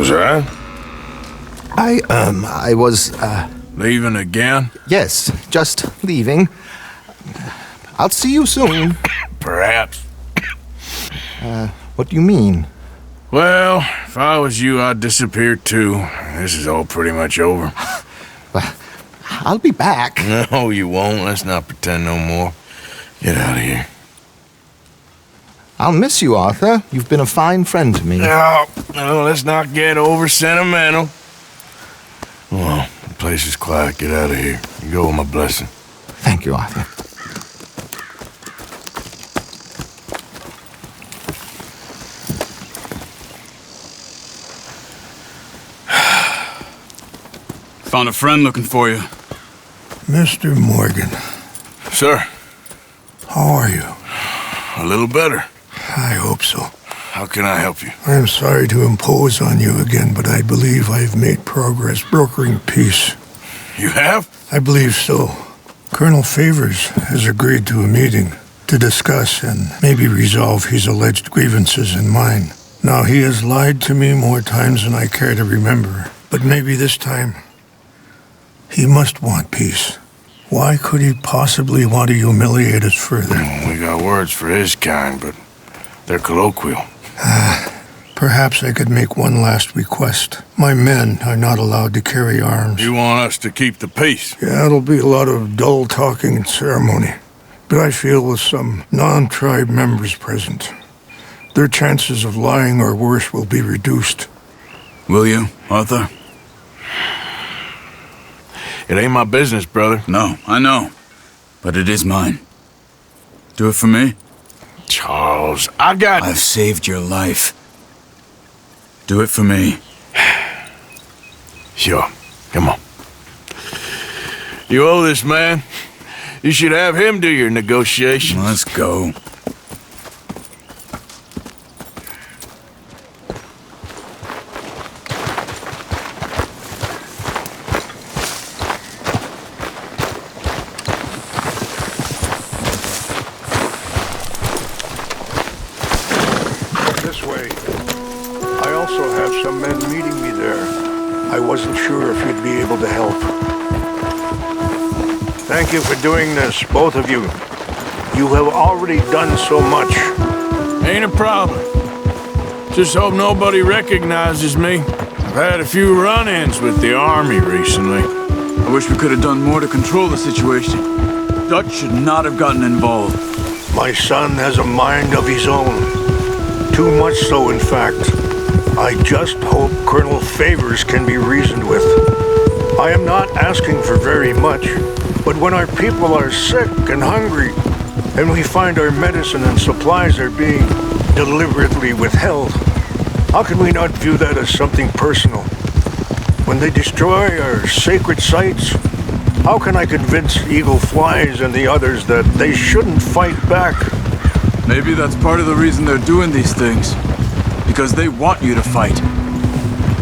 Josiah? I was, Leaving again? yes, just leaving. I'll see you soon. Perhaps. What do you mean? Well, if I was you, I'd disappear too. This is all pretty much over. I'll be back. No, you won't. Let's not pretend no more. Get out of here. I'll miss you, Arthur. You've been a fine friend to me. No, let's not get over sentimental. Well, the place is quiet. Get out of here. You go with my blessing. Thank you, Arthur. Found a friend looking for you. Mr. Morgan, Sir, how are you? a little better. I hope so. How can I help you? I'm sorry to impose on you again, but I believe I've made progress brokering peace. You have? I believe so. Colonel Favors has agreed to a meeting to discuss and maybe resolve his alleged grievances and mine. Now, he has lied to me more times than I care to remember, but maybe this time he must want peace. Why could he possibly want to humiliate us further? We got words for his kind, but they're colloquial. Perhaps I could make one last request. My men are not allowed to carry arms. You want us to keep the peace? Yeah, it'll be a lot of dull talking and ceremony. But I feel with some non-tribe members present, their chances of lying or worse will be reduced. Will you, Arthur? It ain't my business, brother. No, I know. But it is mine. Do it for me? Charles, I've saved your life. Do it for me. Sure. Come on. You owe this man. You should have him do your negotiations. Let's go. This way. I also have some men meeting me there. I wasn't sure if you'd be able to help. Thank you for doing this, both of you. You have already done so much. Ain't a problem. Just hope nobody recognizes me. I've had a few run-ins with the army recently. I wish we could have done more to control the situation. Dutch should not have gotten involved. My son has a mind of his own. Too much so, in fact. I just hope Colonel Favors can be reasoned with. I am not asking for very much, but when our people are sick and hungry, and we find our medicine and supplies are being deliberately withheld, how can we not view that as something personal? When they destroy our sacred sites, how can I convince Eagle Flies and the others that they shouldn't fight back? Maybe that's part of the reason they're doing these things. Because they want you to fight.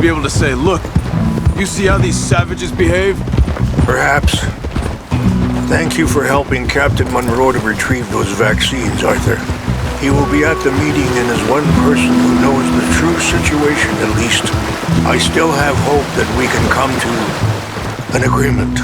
Be able to say, look, you see how these savages behave? Perhaps. Thank you for helping Captain Monroe to retrieve those vaccines, Arthur. He will be at the meeting and is one person who knows the true situation at least. I still have hope that we can come to an agreement.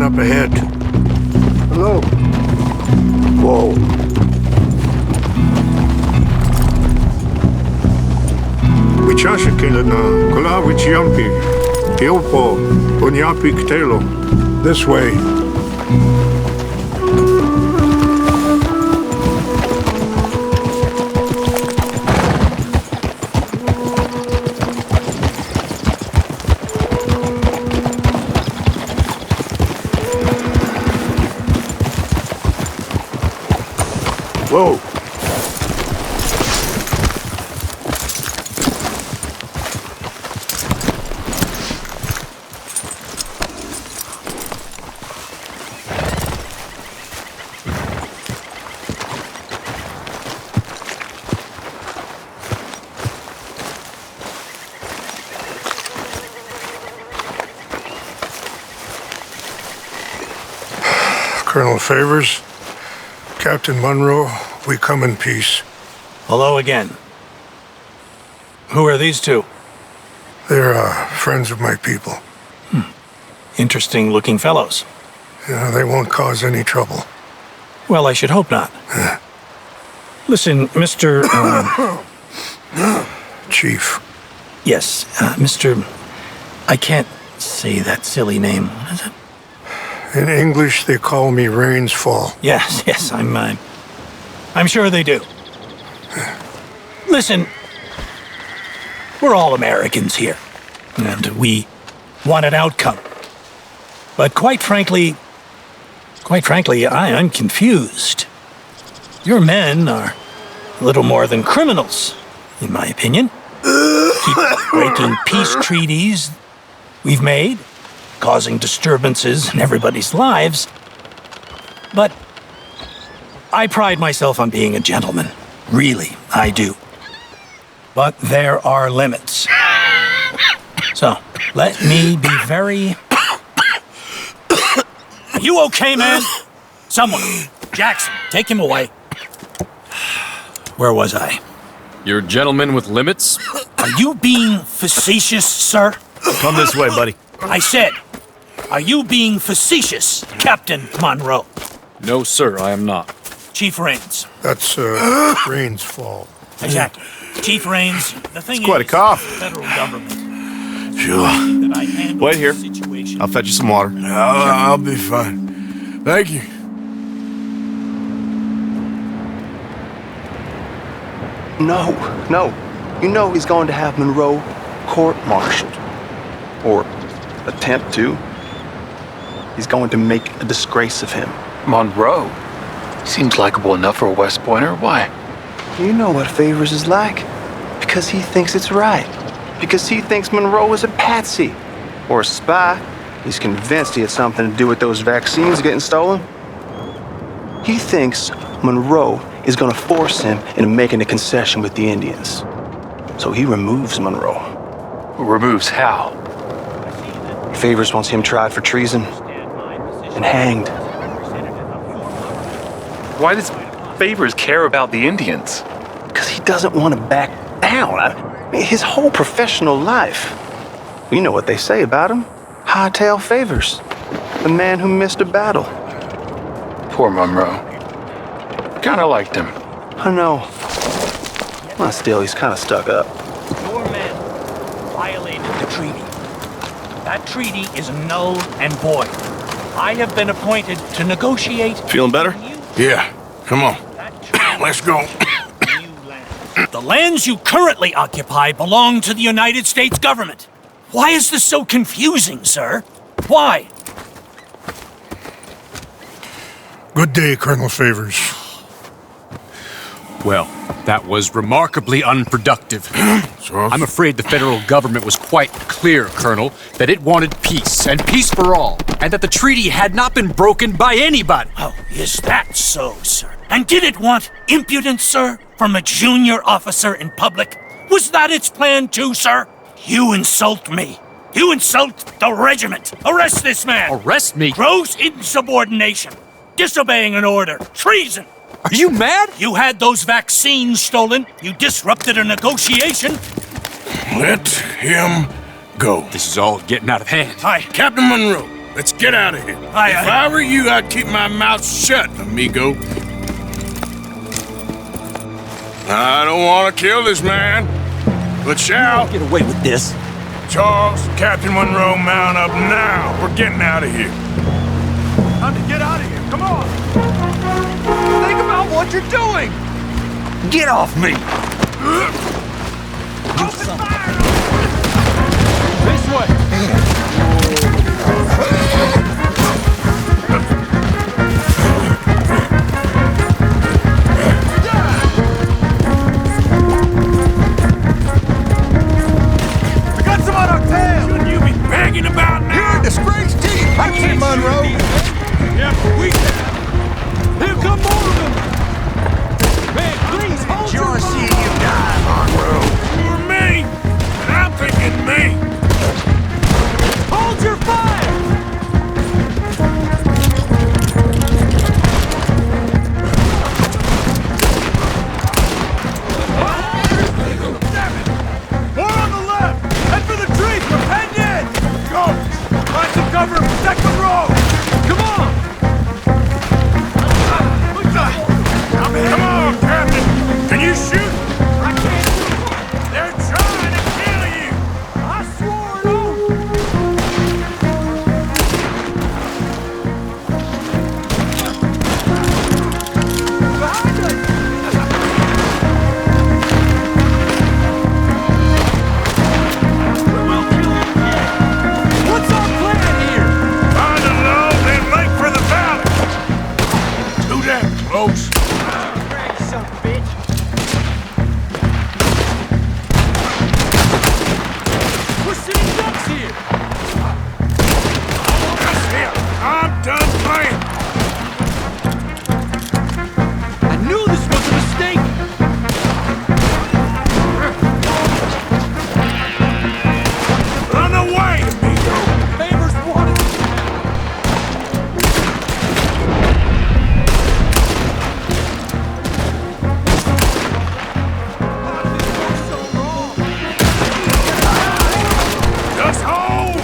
Up ahead. Hello. Whoa. Wyciaszek na kulawić jampi. Piopo, poniapik telo. This way. Whoa. Colonel Favors, Captain Monroe, we come in peace. Hello again. Who are these two? They're friends of my people. Interesting looking fellows. Yeah, they won't cause any trouble. Well, I should hope not. Listen, Mr. Chief. Yes, Mr. I can't say that silly name. What is it? In English, they call me Rains Fall. Yes, I'm sure they do. Listen, we're all Americans here, and we want an outcome. But quite frankly, I'm confused. Your men are a little more than criminals, in my opinion. Keep breaking peace treaties we've made, causing disturbances in everybody's lives. But I pride myself on being a gentleman. Really, I do. But there are limits. So, let me be very... Are you okay, man? Someone. Jackson, take him away. Where was I? You're a gentleman with limits? Are you being facetious, sir? Come this way, buddy. I said, are you being facetious, Captain Monroe? No, sir, I am not. Chief Rains. That's Rains Fall. Exactly. Chief Rains, the thing quite a is, cough. the federal government. Sure. That I handle Wait here. the situation. I'll fetch you some water. I'll be fine. Thank you. No. You know he's going to have Monroe court-martialed. Or attempt to. He's going to make a disgrace of him. Monroe? Seems likable enough for a West Pointer. Why? You know what Favors is like. Because he thinks it's right. Because he thinks Monroe is a patsy. Or a spy. He's convinced he had something to do with those vaccines getting stolen. He thinks Monroe is going to force him into making a concession with the Indians. So he removes Monroe. Removes how? Favors wants him tried for treason and hanged. Why does Favors care about the Indians? Because he doesn't want to back down. I mean, his whole professional life. You know what they say about him. Hightail Favors. The man who missed a battle. Poor Monroe. Kinda liked him. I know. Well, still, he's kind of stuck up. Your men violated the treaty. That treaty is null and void. I have been appointed to negotiate... Feeling better? Yeah, come on. Let's go. The lands you currently occupy belong to the United States government. Why is this so confusing, sir? Why? Good day, Colonel Favors. Well, that was remarkably unproductive. So, I'm afraid the federal government was quite clear, Colonel, that it wanted peace, and peace for all, and that the treaty had not been broken by anybody. Oh, is that so, sir? And did it want impudence, sir, from a junior officer in public? Was that its plan too, sir? You insult me. You insult the regiment. Arrest this man. Arrest me? Gross insubordination. Disobeying an order. Treason. Are you mad? You had those vaccines stolen. You disrupted a negotiation. let him go. This is all getting out of hand. Aye. Captain Monroe, let's get out of here. Aye, If aye. I were you, I'd keep my mouth shut, amigo. I don't want to kill this man, but shall. Get away with this. Charles, Captain Monroe, mount up now. We're getting out of here. Time to get out of here. Come on. Think about what you're doing! Get off me! Open fire! This way. We got some on our tail. Shouldn't you be begging about now? You're a disgrace to you, Captain Monroe! Yeah, but we can. Here come more of them. Man, please hold Sure see you die, Monroe! For me. And I'm thinking me. Hold your fire! More on the left! Head for the trees! We're heading in! Go! Find some cover and protect the road! Come on! Come on, Captain. Can you shoot? I can't. They're trying to kill you. I swore an oath! Behind us! We will kill him yet! What's our plan here? Find a low, then make for the valley. Too damn close. We're sitting ducks here! That's it. I'm done playing. I knew this was a mistake! Run away, amigo. Favors wanted! Just hold.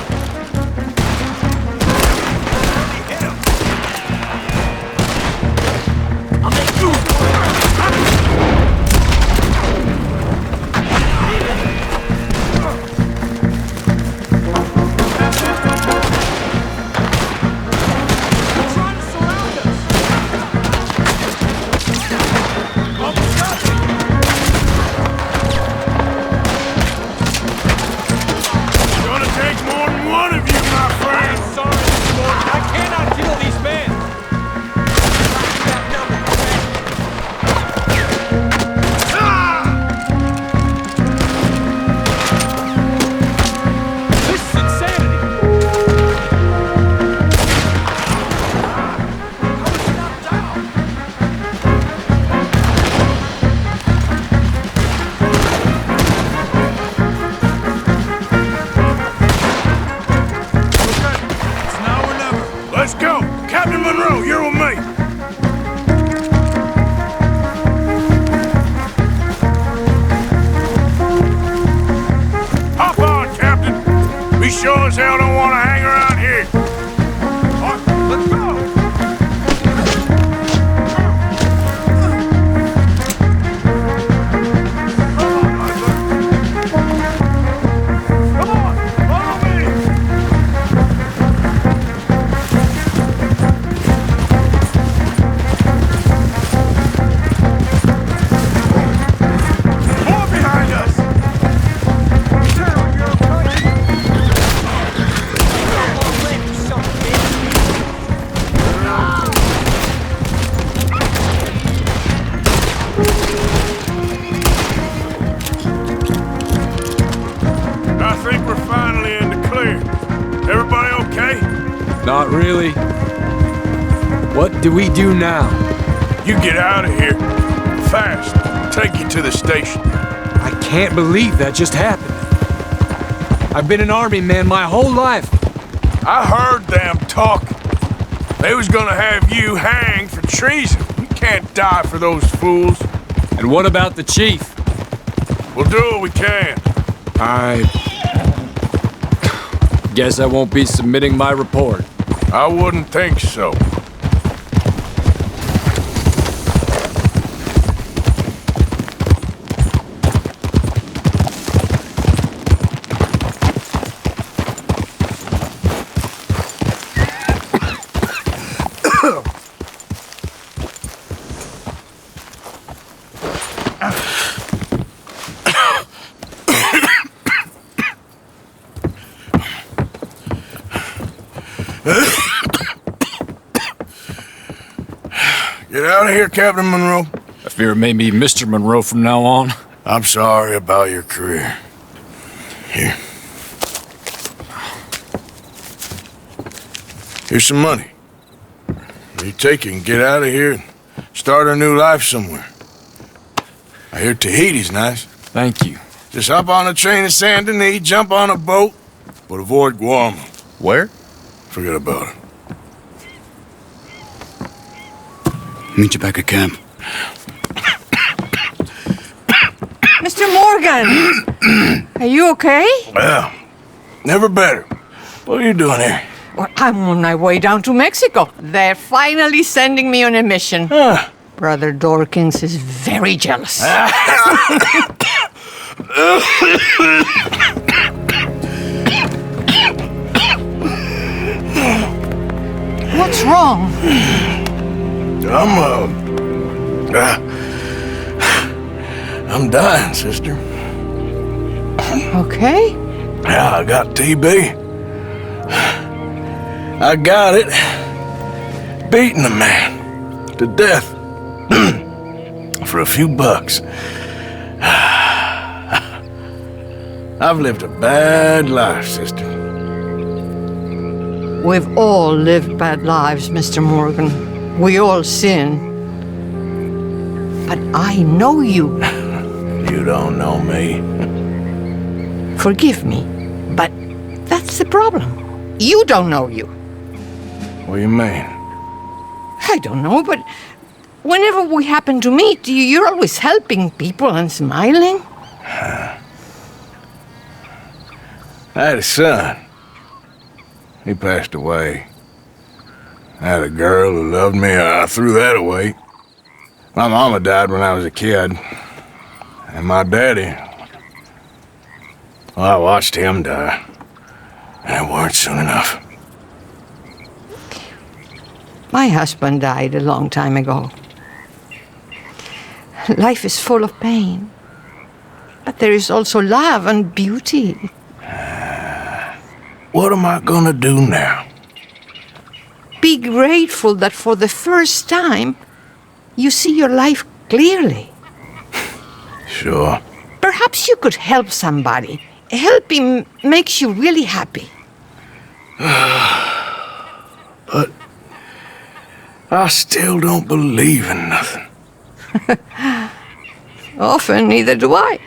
Gonna take more than one of you, my friend. Sorry, Lord, I cannot kill these men! This is insanity! It's now or never. Let's go. Captain Monroe, you're with me. Hop on, Captain. We sure as hell don't want to hang around here. All right, let's go. Come on, follow me. More behind us. I think we're finally in the clear. Everybody okay? Not really. What do we do now? You get out of here. Fast. Take you to the station. I can't believe that just happened. I've been an army man my whole life. I heard them talking. They was gonna have you hanged for treason. You can't die for those fools. And what about the chief? We'll do what we can. I guess I won't be submitting my report. I wouldn't think so. Get out of here, Captain Monroe. I fear it may be Mr. Monroe from now on. I'm sorry about your career. Here. Here's some money. You take it and get out of here and start a new life somewhere. I hear Tahiti's nice. Thank you. Just hop on a train to Saint Denis, jump on a boat, but avoid Guam. Where? Forget about it. Meet you back at camp. Mr. Morgan! Are you okay? Well, never better. What are you doing here? Well, I'm on my way down to Mexico. They're finally sending me on a mission. Huh. Brother Dorkins is very jealous. What's wrong? I'm dying, sister. Okay. Yeah, I got TB. I got it. Beating a man to death for a few bucks. I've lived a bad life, sister. We've all lived bad lives, Mr. Morgan. We all sin. But I know you. You don't know me. Forgive me, but that's the problem. You don't know you. What do you mean? I don't know, but whenever we happen to meet, you're always helping people and smiling. I had a son. He passed away. I had a girl who loved me. I threw that away. My mama died when I was a kid. And my daddy, well, I watched him die. And it weren't soon enough. My husband died a long time ago. Life is full of pain. But there is also love and beauty. What am I gonna do now? Be grateful that for the first time, you see your life clearly. Sure. Perhaps you could help somebody. Helping makes you really happy. But I still don't believe in nothing. Often, neither do I.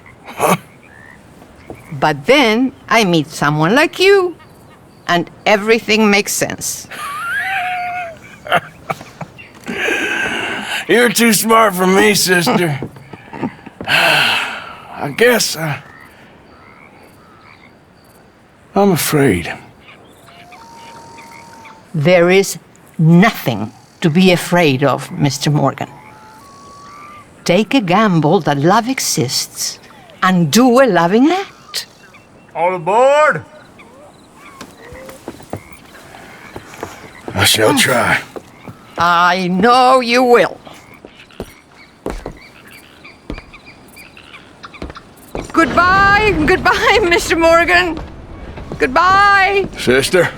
But then I meet someone like you, and everything makes sense. You're too smart for me, sister. I guess I'm afraid. There is nothing to be afraid of, Mr. Morgan. Take a gamble that love exists and do a loving act. All aboard! I shall try. I know you will. Goodbye, goodbye, Mr. Morgan. Goodbye. Sister?